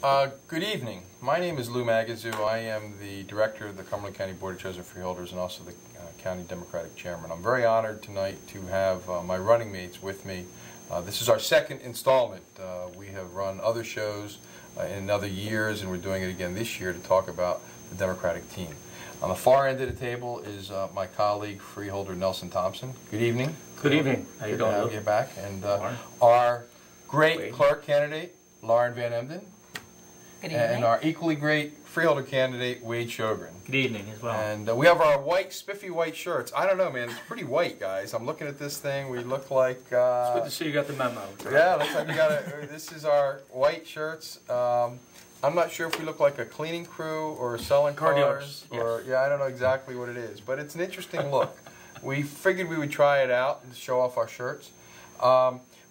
Good evening. My name is Lou Magazoo. I am the director of the Cumberland County Board of Chosen Freeholders and also the County Democratic Chairman. I'm very honored tonight to have my running mates with me. This is our second installment. We have run other shows in other years, and we're doing it again this year to talk about the Democratic team. On the far end of the table is my colleague, freeholder Nelson Thompson. Good evening. Good evening. How you Good doing? to have you back. And our great clerk candidate, Lauren Van Emden. Good evening. And our equally great freeholder candidate, Wade Sjogren. Good evening as well. And we have our white, spiffy white shirts. I don't know, man. It's pretty white, guys. I'm looking at this thing. We look like... it's good to see you got the memo. Yeah, looks like we got a... This is our white shirts. I'm not sure if we look like a cleaning crew or selling cars. Or, yes. Yeah, I don't know exactly what it is. But it's an interesting look. We figured we would try it out and show off our shirts.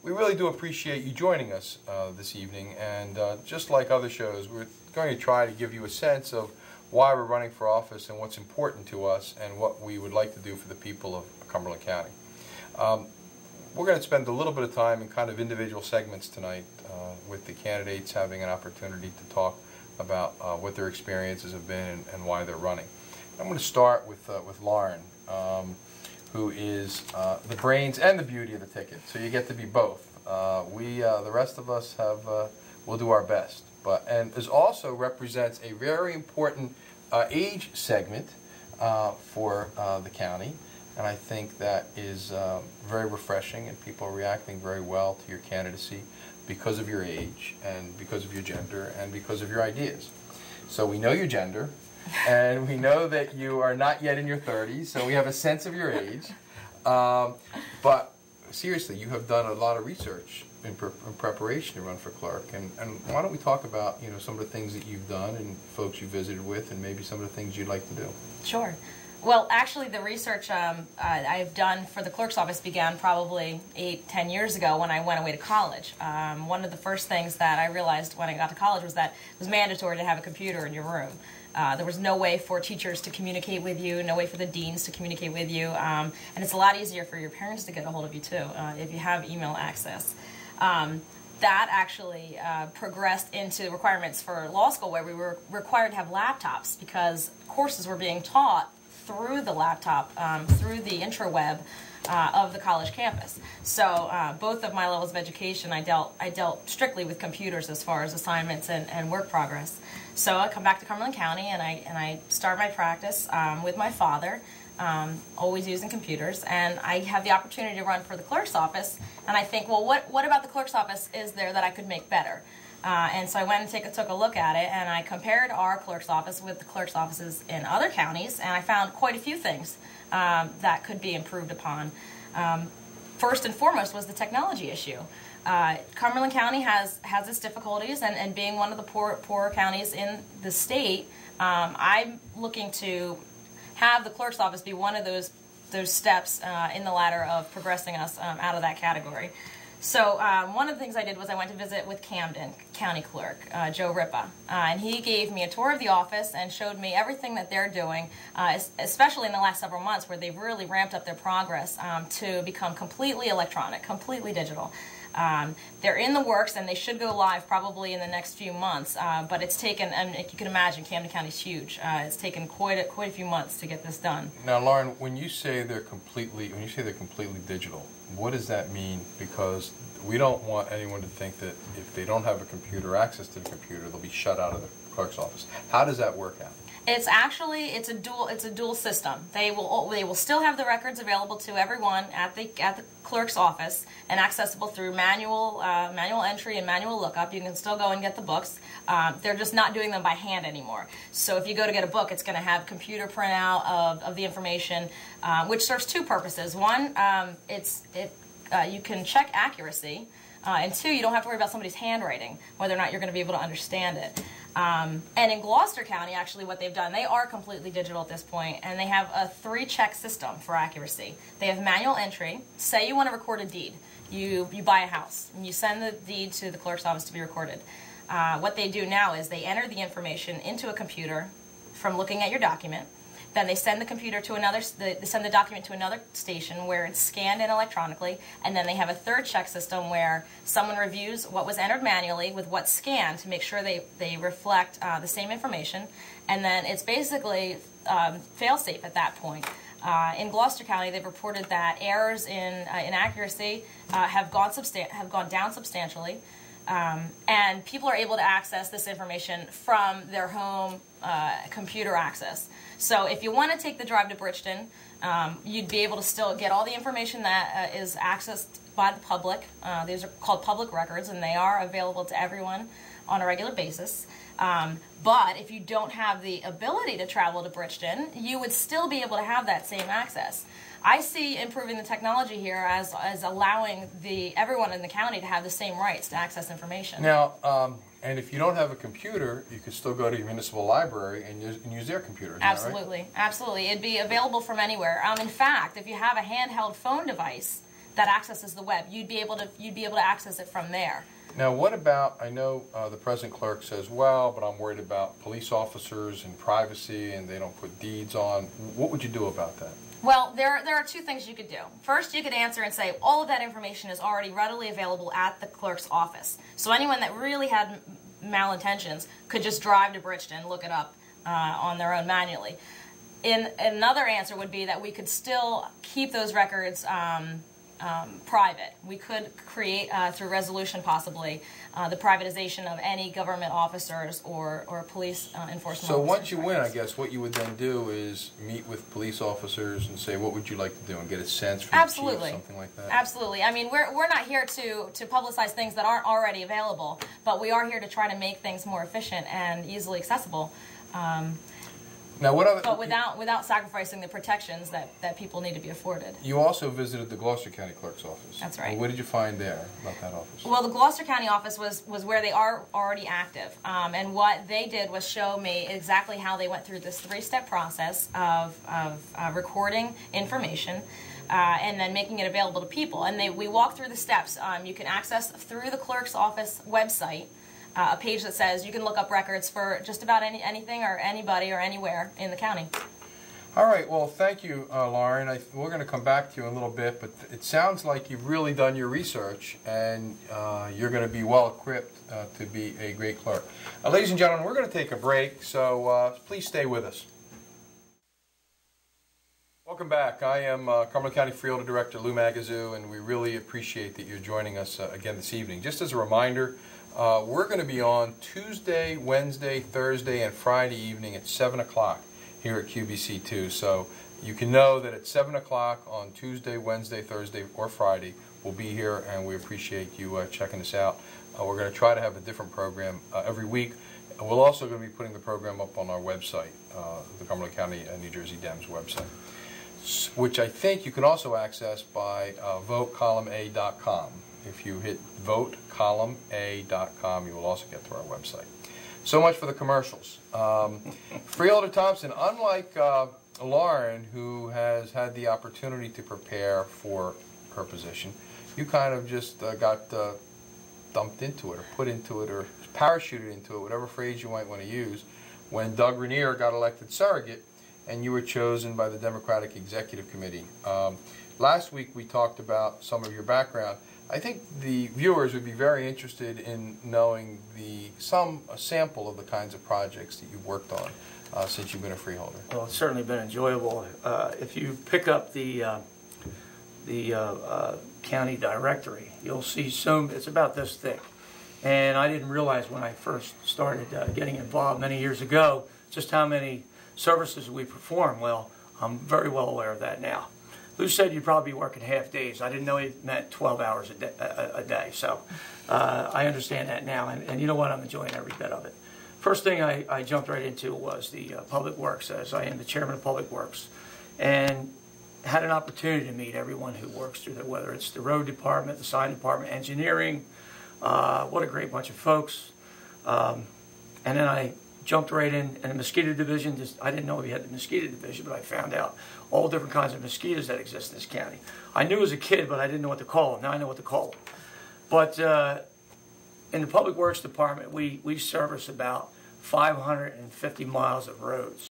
We really do appreciate you joining us this evening, and just like other shows, we're going to try to give you a sense of why we're running for office and what's important to us and what we would like to do for the people of Cumberland County. We're going to spend a little bit of time in kind of individual segments tonight with the candidates having an opportunity to talk about what their experiences have been and why they're running. I'm going to start with Lauren. Who is the brains and the beauty of the ticket. So you get to be both. The rest of us will do our best. And this also represents a very important age segment for the county. And I think that is very refreshing, and people are reacting very well to your candidacy because of your age and because of your gender and because of your ideas. So we know your gender. And we know that you are not yet in your 30s, so we have a sense of your age. But seriously, you have done a lot of research in preparation to run for clerk. And why don't we talk about some of the things that you've done and folks you visited with, and maybe some of the things you'd like to do. Sure. Well, actually, the research I've done for the clerk's office began probably 8-10 years ago when I went away to college. One of the first things that I realized when I got to college was that it was mandatory to have a computer in your room. There was no way for teachers to communicate with you, no way for the deans to communicate with you, and it's a lot easier for your parents to get a hold of you too if you have email access. That actually progressed into requirements for law school, where we were required to have laptops because courses were being taught through the laptop, through the intraweb of the college campus. So both of my levels of education, I dealt strictly with computers as far as assignments and work progress. So I come back to Cumberland County and I start my practice with my father, always using computers, and I have the opportunity to run for the clerk's office. And I think, well, what about the clerk's office is there that I could make better? And so I went and took a look at it, and I compared our clerk's office with the clerk's offices in other counties, and I found quite a few things that could be improved upon. First and foremost was the technology issue. Cumberland County has its difficulties, and being one of the poorer counties in the state, I'm looking to have the clerk's office be one of those steps in the ladder of progressing us out of that category. So one of the things I did was I went to visit with Camden County Clerk, Joe Ripa, and he gave me a tour of the office and showed me everything that they're doing, especially in the last several months where they've really ramped up their progress to become completely electronic, completely digital. They're in the works, and they should go live probably in the next few months, but it's taken, and you can imagine, Camden County's huge. It's taken quite a few months to get this done. Now, Lauren, when you say they're completely digital, what does that mean? Because we don't want anyone to think that if they don't have a computer, access to the computer, they'll be shut out of the clerk's office. How does that work out? It's actually it's a dual system. They will still have the records available to everyone at the clerk's office and accessible through manual entry and manual lookup. You can still go and get the books. They're just not doing them by hand anymore. So if you go to get a book, it's going to have computer printout of the information, which serves two purposes. One, you can check accuracy, and two, you don't have to worry about somebody's handwriting, whether or not you're going to be able to understand it. And in Gloucester County, actually, what they've done, they are completely digital at this point, and they have a 3-check system for accuracy. They have manual entry. Say you want to record a deed. You buy a house, and you send the deed to the clerk's office to be recorded. What they do now is they enter the information into a computer from looking at your document. Then they send the computer to another, they send the document to another station where it's scanned in electronically, and then they have a third check system where someone reviews what was entered manually with what's scanned to make sure they reflect the same information, and then it's basically fail-safe at that point. In Gloucester County, they've reported that errors in accuracy have gone down substantially, and people are able to access this information from their home computer access. So if you want to take the drive to Bridgeton, you'd be able to still get all the information that is accessed by the public. These are called public records, and they are available to everyone on a regular basis. But if you don't have the ability to travel to Bridgeton, you would still be able to have that same access. I see improving the technology here as allowing everyone in the county to have the same rights to access information. Now, and if you don't have a computer, you could still go to your municipal library and use their computer. Absolutely, right? Absolutely. It'd be available from anywhere. In fact, if you have a handheld phone device that accesses the web, you'd be able to access it from there. Now, what about, I know the present clerk says, well, but I'm worried about police officers and privacy, and they don't put deeds on. What would you do about that? Well, there are two things you could do. First, you could answer and say all of that information is already readily available at the clerk's office. So anyone that really had malintentions could just drive to Bridgeton, look it up on their own manually. Another answer would be that we could still keep those records private. We could create, through resolution possibly, the privatization of any government officers or police enforcement So officers' once you win, I records. guess, what you would then do is meet with police officers and say, what would you like to do, and get a sense from Absolutely. the chief, something like that? Absolutely. I mean, we're not here to publicize things that aren't already available, but we are here to try to make things more efficient and easily accessible. Now, what other? But without sacrificing the protections that people need to be afforded. You also visited the Gloucester County Clerk's office. That's right. Well, what did you find there about that office? Well, the Gloucester County office was where they are already active. And what they did was show me exactly how they went through this three-step process of recording information and then making it available to people. And we walked through the steps. You can access through the clerk's office website a page that says you can look up records for just about anything or anybody or anywhere in the county. All right, well, thank you, Lauren. We're going to come back to you in a little bit, but it sounds like you've really done your research, and you're going to be well equipped to be a great clerk. Ladies and gentlemen, we're going to take a break, so please stay with us. Welcome back. I am Cumberland County Freeholder Director Lou Magazoo, and we really appreciate that you're joining us again this evening. Just as a reminder, we're going to be on Tuesday, Wednesday, Thursday, and Friday evening at 7 o'clock here at QBC2. So you can know that at 7 o'clock on Tuesday, Wednesday, Thursday, or Friday, we'll be here, and we appreciate you checking us out. We're going to try to have a different program every week. We're also going to be putting the program up on our website, the Cumberland County New Jersey Dems website, which I think you can also access by votecolumna.com. If you hit votecolumna.com, you will also get to our website. So much for the commercials. Freeholder Thompson, unlike Lauren, who has had the opportunity to prepare for her position, you kind of just got dumped into it, or put into it, or parachuted into it, whatever phrase you might want to use, when Doug Rainier got elected surrogate, and you were chosen by the Democratic Executive Committee. Last week we talked about some of your background. I think the viewers would be very interested in knowing a sample of the kinds of projects that you've worked on since you've been a freeholder. Well, it's certainly been enjoyable. If you pick up the county directory, you'll see it's about this thick. And I didn't realize when I first started getting involved many years ago just how many services we perform. Well, I'm very well aware of that now. Lou said you'd probably be working half days. I didn't know he meant 12 hours a day. So I understand that now, and you know what? I'm enjoying every bit of it. First thing I jumped right into was the Public Works, as I am the chairman of Public Works, and had an opportunity to meet everyone who works through there, whether it's the road department, the sign department, engineering. What a great bunch of folks. And then I jumped right in the mosquito division. I didn't know we had the mosquito division, but I found out all different kinds of mosquitoes that exist in this county. I knew as a kid, but I didn't know what to call them. Now I know what to call them. But in the Public Works Department, we service about 550 miles of roads.